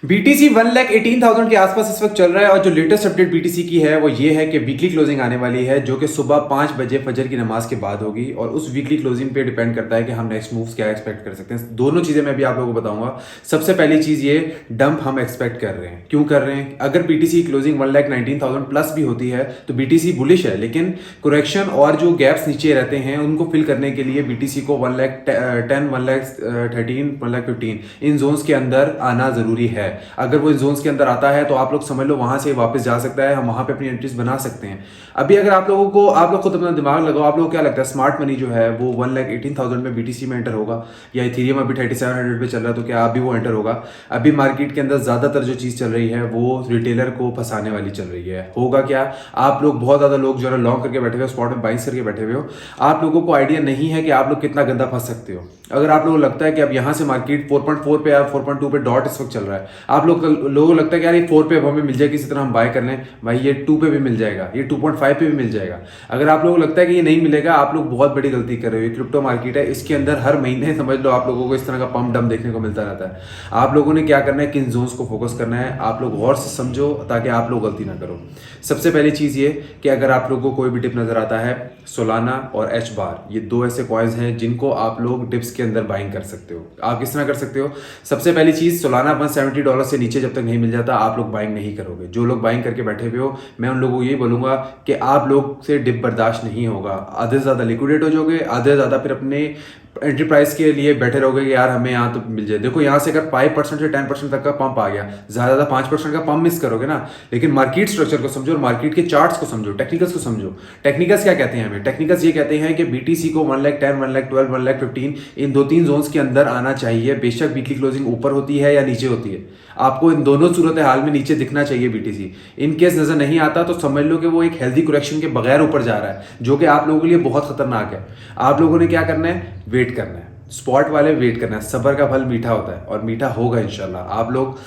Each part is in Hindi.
बीटीसी 1,18,000 के आसपास इस वक्त चल रहा है और जो लेटेस्ट अपडेट बीटीसी की है वो ये है कि वीकली क्लोजिंग आने वाली है जो कि सुबह 5 बजे फजर की नमाज के बाद होगी और उस वीकली क्लोजिंग पे डिपेंड करता है कि हम नेक्स्ट मूव्स क्या एक्सपेक्ट कर सकते हैं। दोनों चीजें मैं भी आप लोगों को बताऊंगा। सबसे पहली चीज ये डंप हम एक्सपेक्ट कर रहे हैं। क्यों कर रहे हैं? अगर बीटीसी क्लोजिंग 1,19,000 प्लस भी होती है तो बीटीसी बुलिश है, लेकिन करेक्शन और जो गैप्स नीचे रहते हैं उनको फिल करने के लिए बीटीसी को 1,10,000, 1,13,000, 1,15,000 इन जोन्स के अंदर आना जरूरी है। अगर वो जोन्स के अंदर आता है तो आप लोग समझ लो वहां से वापस जा सकता है, हम वहां पे अपनी एंट्रीज बना सकते हैं। अभी अगर आप लोग खुद अपना दिमाग लगाओ, आप लोगों को क्या लगता है स्मार्ट मनी जो है वो 1,18,000 में बीटीसी में एंटर होगा या इथेरियम अभी 3,700 पे चल रहा है तो क्या अभी वो एंटर होगा? अभी मार्केट के अंदर ज्यादातर जो चीज चल रही है वो रिटेलर को फंसाने वाली चल रही है। होगा क्या? आप लोग बहुत ज्यादा लोग जो है लॉन्ग करके बैठे हुए हो, स्पॉट में बाइंग करके बैठे हुए हो, आप लोगों को आइडिया नहीं है कि आप लोग कितना गंदा फंस सकते हो। अगर आप लोगों को लगता है कि अब यहां से मार्केट 4.4 पे या 4.2 पे डॉट इस वक्त चल रहा है, आप लोगों को लगता है कि यार ये 4 पे हमें मिल जाएगी, इसी तरह हम बाय कर लें, भाई ये 2 पे भी मिल जाएगा, ये 2.5 पे भी मिल जाएगा। अगर आप लोगों को लगता है कि ये नहीं मिलेगा, आप लोग बहुत बड़ी गलती कर रहे हो। ये क्रिप्टो मार्केट है, इसके अंदर हर महीने समझ लो आप लोगों को इस तरह का पंप डंप देखने को मिलता रहता है। आप लोगों ने क्या करना है, किन जोन्स को फोकस करना है, आप लोग गौर से समझो ताकि आप लोग गलती ना करो। सबसे पहली चीज ये कि अगर आप लोगों को कोई भी डिप नजर आता है, सोलाना और एच बार, ये दो ऐसे कॉइन्स हैं जिनको आप लोग डिप्स के अंदर बाइंग कर सकते हो। आप किस तरह कर सकते हो? सबसे पहली चीज, सोलाना $170 से नीचे जब तक नहीं मिल जाता आप लोग बाइंग नहीं करोगे। जो लोग बाइंग करके बैठे हुए हो, मैं उन लोगों को यही बोलूंगा कि आप लोग से डिप बर्दाश्त नहीं होगा। आधे से ज्यादा लिक्विडेट हो जाओगे, आधे से ज्यादा फिर अपने एंट्री प्राइस के लिए बैठे रहोगे कि यार हमें यहाँ तो मिल जाए। देखो यहाँ से अगर 5% से 10% तक का पंप आ गया, ज्यादा 5% का पंप मिस करोगे ना। लेकिन मार्केट स्ट्रक्चर को समझो और मार्केट के चार्ट्स को समझो, टेक्निकल्स को समझो। टेक्निकल्स क्या कहते हैं हमें? टेक्निकल्स ये कहते हैं कि बीटीसी को 1,10,000, 1,12,000, 1,15,000 इन 2-3 जोन्स के अंदर आना चाहिए। बेशक वीकली क्लोजिंग ऊपर होती है या नीचे होती है, आपको इन दोनों सूरत हाल में नीचे दिखना चाहिए बीटीसी। इन केस नजर नहीं आता तो समझ लो कि वो एक हेल्दी करेक्शन के बगैर ऊपर जा रहा है, जो कि आप लोगों के लिए बहुत खतरनाक है। आप लोगों ने क्या करना है? वेट करना है। स्पॉट वाले वेट करना है। सब्र का फल मीठा होता है और मीठा होगा इंशाल्लाह। आप लोग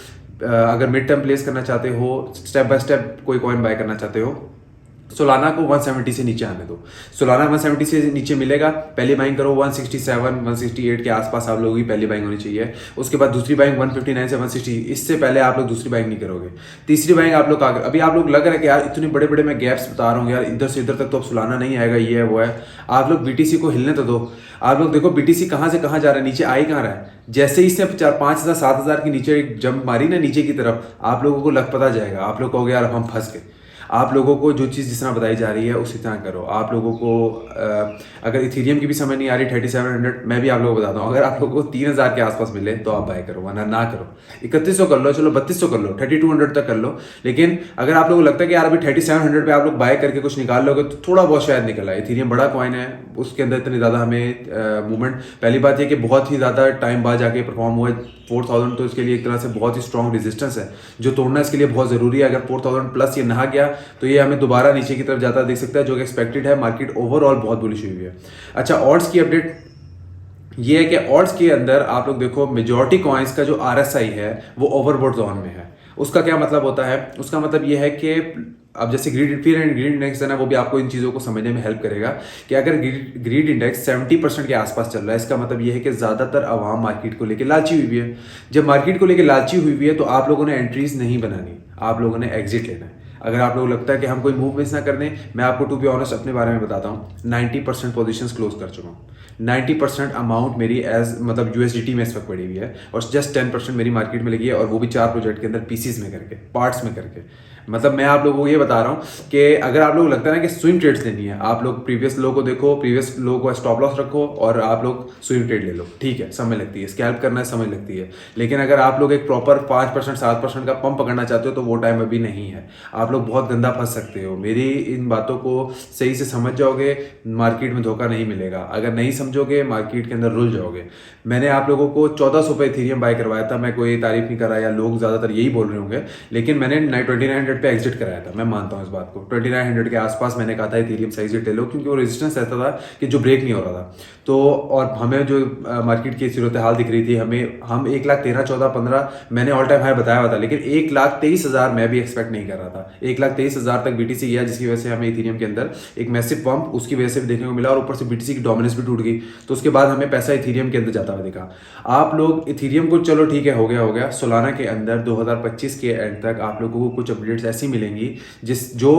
अगर मिड टर्म प्लेस करना चाहते हो, स्टेप बाय स्टेप कोई कॉइन बाय करना चाहते हो, सोलाना को 170 से नीचे आने दो। सोलाना 170 से नीचे मिलेगा, पहली बाइंग करो 167, 168 के आसपास आप लोगों की पहली बाइंग होनी चाहिए। उसके बाद दूसरी बाइंग 159 से 160, इससे पहले आप लोग दूसरी बाइंग नहीं करोगे। तीसरी बाइंग आप लोग अभी आप लोग लग रहा है कि यार इतने बड़े बड़े मैं गैप्स बता रहा हूँ यार, इधर से इधर तक तो अब सोलाना नहीं आएगा, ये है वो है। आप लोग बीटीसी को हिलने तो दो। आप लोग देखो बीटीसी कहां से कहां जा रहा है, नीचे आ ही कहां रहा है। जैसे ही इसने 4-5,000 7,000 के नीचे एक जंप मारी ना नीचे की तरफ, आप लोगों को लग पता जाएगा। आप लोग कहोगे यार अब हम फंस गए। आप लोगों को जो चीज़ जिस तरह बताई जा रही है उसी तरह करो। आप लोगों को अगर इथेरियम की भी समझ नहीं आ रही 3,700, मैं भी आप लोगों को बताता हूँ, अगर आप लोगों को 3,000 के आसपास मिले तो आप बाय करो, वरना ना करो। 3,100 कर लो, चलो 3,200 कर लो, 3,200 तक कर लो। लेकिन अगर आप लोगों को लगता है कि यार अभी 3,700 पे आप लोग बाय करके कुछ निकाल लोगे तो थोड़ा बहुत शायद निकल आए। इथेरियम बड़ा कॉइन है, उसके अंदर इतनी ज़्यादा हमें मूवमेंट, पहली बात यह कि बहुत ही ज़्यादा टाइम बाद जाके परफॉर्म हुआ है 4,000, तो इसके लिए एक तरह से बहुत ही स्ट्रॉन्ग रेजिस्टेंस है जो तोड़ना इसके लिए बहुत ज़रूरी है। अगर 4,000 प्लस ये नहा गया तो ये हमें दोबारा नीचे की तरफ जाता देख सकता है, जो कि एक्सपेक्टेड है। मार्केट ओवरऑल बहुत बुलिश हुई है। अच्छा, ऑल्ट्स की अपडेट ये है कि ऑल्ट्स के अंदर आप लोग देखो मेजॉरिटी कॉइन्स का जो RSI है वो ओवरबॉट जोन में है। उसका क्या मतलब होता है? उसका मतलब ये है कि अब जैसे greed fear and greed index है ना, वो भी आपको इन चीज़ों को समझने में हेल्प करेगा कि अगर ग्रीड इंडेक्स 70% के आसपास चल रहा है, इसका मतलब ये है कि ज़्यादातर आवाम मार्केट को लेकर लालची हुई है। जब मार्केट को लेकर लालची हुई है तो आप लोगों ने एंट्रीज नहीं बनानी, आप लोगों ने एग्जिट लेना है। अगर आप लोगों को लगता है कि हम कोई मूव मिस ना करने, मैं आपको टू बी ऑनेस्ट अपने बारे में बताता हूँ, 90% पोजीशंस क्लोज कर चुका हूँ। 90% अमाउंट मेरी एज मतलब USDT में इस वक्त पड़ी हुई है और जस्ट 10% मेरी मार्केट में लगी है, और वो भी 4 प्रोजेक्ट के अंदर पीसीज में करके, पार्ट्स में करके। मतलब मैं आप लोगों को ये बता रहा हूँ कि अगर आप लोगों को लगता है ना कि स्विंग ट्रेड्स लेनी है, आप लोग प्रीवियस लो को देखो, प्रीवियस लो को स्टॉप लॉस रखो और आप लोग स्विंग ट्रेड ले लो, ठीक है, समय लगती है, स्कैल्प करना है समय लगती है। लेकिन अगर आप लोग एक प्रॉपर 5% 7% का पंप पकड़ना चाहते हो तो वो टाइम अभी नहीं है। आप लोग बहुत गंदा फंस सकते हो। मेरी इन बातों को सही से समझ जाओगे, मार्केट में धोखा नहीं मिलेगा। अगर नहीं समझोगे मार्केट के अंदर रुल जाओगे। मैंने आप लोगों को 1,400 पे इथेरियम बाय करवाया था, मैं कोई तारीफ नहीं कर रहा, या लोग ज्यादातर यही बोल रहे होंगे, लेकिन मैंने 2,900 पे एग्जिट कराया था। मैं मानता हूं इस बात को। 2,900 के आसपास मैंने कहा था इथेरियम से एग्जिट ले लो, क्योंकि वो रेजिस्टेंस ऐसा था कि जो ब्रेक नहीं हो रहा था। तो और हमें जो मार्केट की सूरत हाल दिख रही थी, हम 1,13,14,15 मैंने ऑल टाइम हाई बताया हुआ था, लेकिन 1,23,000 मैं भी एक्सपेक्ट नहीं कर रहा था। 1,23,000 तक BTC गया, जिसकी वजह से हमें इथेरियम के अंदर एक मैसिव पंप उसकी वजह से भी देखने को मिला और ऊपर से BTC की डोमिनेंस भी टूट गई। तो उसके बाद हमें पैसा इथेरियम के अंदर जाता हुआ दिखा। आप लोग इथेरियम को चलो ठीक है, हो गया। सोलाना के अंदर 2025 के एंड तक आप लोगों को कुछ अपडेट्स ऐसी मिलेंगी जो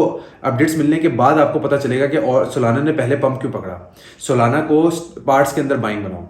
अपडेट्स मिलने के बाद आपको पता चलेगा कि और सोलाना ने पहले पंप क्यों पकड़ा। सोलाना को पार्ट्स के अंदर बाइंग बनाओ,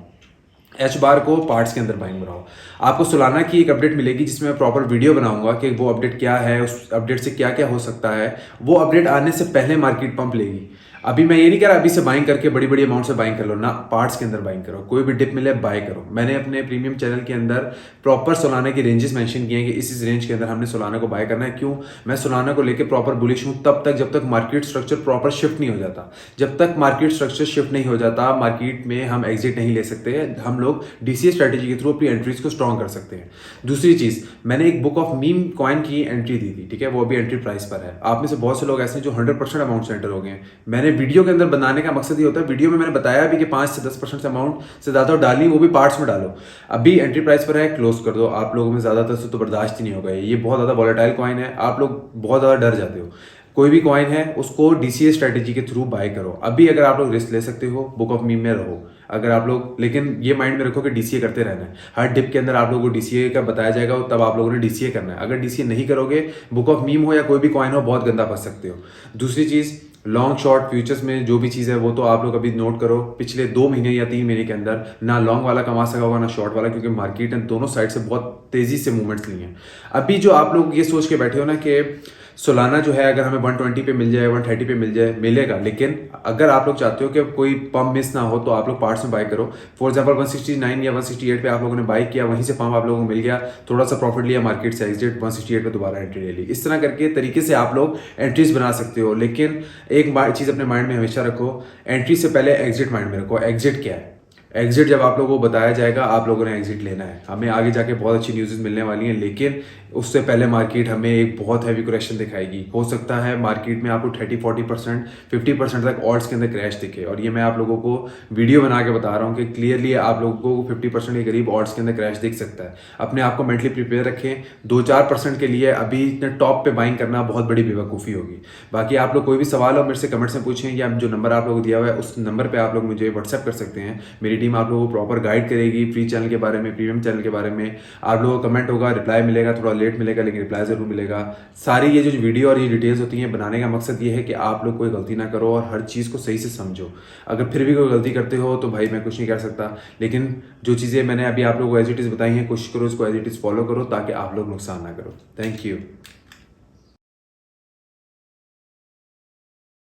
एच बार को पार्ट्स के अंदर बाइंग बनाओ। आपको सोलाना की एक अपडेट मिलेगी जिसमें मैं प्रॉपर वीडियो बनाऊंगा कि वो अपडेट क्या है, उस अपडेट से क्या क्या हो सकता है। वो अपडेट आने से पहले मार्केट पंप लेगी। अभी मैं ये नहीं कह रहा अभी से बाइंग करके बड़ी बड़ी अमाउंट से बाइंग कर लो ना, पार्ट्स के अंदर बाइंग करो, कोई भी डिप मिले बाय करो। मैंने अपने प्रीमियम चैनल के अंदर प्रॉपर सोलाना की रेंजेस मेंशन किए हैं कि इस रेंज के अंदर हमने सोलाना को बाय करना है। क्यों? मैं सोलाना को लेकर प्रॉपर बुलिश हूं तब तक जब तक मार्केट स्ट्रक्चर प्रॉपर शिफ्ट नहीं हो जाता। जब तक मार्केट स्ट्रक्चर शिफ्ट नहीं हो जाता, मार्केट में हम एग्जिट नहीं ले सकते। हम लोग DCA स्ट्रेटेजी के थ्रू अपनी एंट्रीज को स्ट्रॉन्ग कर सकते हैं। दूसरी चीज, मैंने एक बुक ऑफ मीम कॉइन की एंट्री दी थी, ठीक है, वो अभी एंट्री प्राइस पर है। आप में से बहुत से लोग ऐसे हैं जो 100% अमाउंट से एंटर हो गए हैं। मैंने वीडियो के अंदर बनाने का मकसद ये होता है, वीडियो में मैंने बताया भी कि 5 से 10% अमाउंट से ज्यादा डालनी, वो भी पार्ट्स में डालो। अभी एंट्री प्राइस पर है, क्लोज कर दो। आप लोगों में ज्यादातर से तो बर्दाश्त ही नहीं होगा। ये बहुत ज्यादा वॉलेटाइल कॉइन है, आप लोग बहुत ज्यादा डर जाते हो। कोई भी कॉइन है उसको DCA स्ट्रेटेजी के थ्रू बाय करो। अभी अगर आप लोग रिस्क ले सकते हो, बुक ऑफ मीम में रहो। अगर आप लोग, लेकिन ये माइंड में रखो कि DCA करते रहना है। हर डिप के अंदर आप लोगों को DCA का बताया जाएगा, तब आप लोगों ने DCA करना है। अगर DCA नहीं करोगे, बुक ऑफ मीम हो या कोई भी कॉइन हो, बहुत गंदा फंस सकते हो। दूसरी चीज, लॉन्ग शॉर्ट फ्यूचर्स में जो भी चीज़ है वो तो आप लोग अभी नोट करो। पिछले 2 महीने या 3 महीने के अंदर ना लॉन्ग वाला कमा सका होगा ना शॉर्ट वाला, क्योंकि मार्केट ने दोनों साइड से बहुत तेजी से मूवमेंट्स ली हैं। अभी जो आप लोग ये सोच के बैठे हो ना कि सोलाना जो है अगर हमें 120 पे मिल जाए, 130 पे मिल जाए, मिलेगा। लेकिन अगर आप लोग चाहते हो कि कोई पंप मिस ना हो तो आप लोग पार्ट्स में बाय करो। फॉर एग्जांपल 169 या 168 पे आप लोगों ने बाय किया, वहीं से पंप आप लोगों को मिल गया, थोड़ा सा प्रॉफिट लिया, मार्केट से एग्जिट, 168 पे दोबारा एंट्री ले ली। इस तरह करके तरीके से आप लोग एंट्रीज बना सकते हो। लेकिन एक चीज़ अपने माइंड में हमेशा रखो, एंट्री से पहले एग्जिट माइंड में रखो। एग्जिट क्या है? एग्जिट जब आप लोगों को बताया जाएगा, आप लोगों ने एग्जिट लेना है। हमें आगे जाके बहुत अच्छी न्यूज़ मिलने वाली हैं, लेकिन उससे पहले मार्केट हमें एक बहुत हैवी करेक्शन दिखाएगी। हो सकता है मार्केट में आपको 30-40%, 50% तक ऑल्ट्स के अंदर क्रैश दिखे। और ये मैं आप लोगों को वीडियो बना के बता रहा हूँ कि क्लियरली आप लोगों को 50% के करीब ऑल्ट्स के अंदर क्रैश दिख सकता है। अपने आप को मेंटली प्रिपेयर रखें। 2-4% के लिए अभी इतने टॉप पे बाइंग करना बहुत बड़ी बेवकूफ़ी होगी। बाकी आप लोग कोई भी सवाल हो मेरे से कमेंट्स में पूछें, या जो नंबर आप लोगों को दिया हुआ है उस नंबर पर आप लोग मुझे व्हाट्सएप कर सकते हैं। मेरी टीम आप लोगों को प्रॉपर गाइड करेगी फ्री चैनल के बारे में, प्रीमियम चैनल के बारे में। आप लोगों को कमेंट होगा, रिप्लाई मिलेगा, थोड़ा लेट मिलेगा लेकिन रिप्लाई जरूर मिलेगा। सारी ये जो वीडियो और ये डिटेल्स होती हैं बनाने का मकसद ये है कि आप लोग कोई गलती ना करो और हर चीज़ को सही से समझो। अगर फिर भी कोई गलती करते हो तो भाई मैं कुछ नहीं कर सकता, लेकिन जो चीज़ें मैंने अभी आप लोगों को एज इट इज़ बताई हैं, कोशिश करो उसको एज इट इज़ फॉलो करो ताकि आप लोग नुकसान ना करो। Thank you.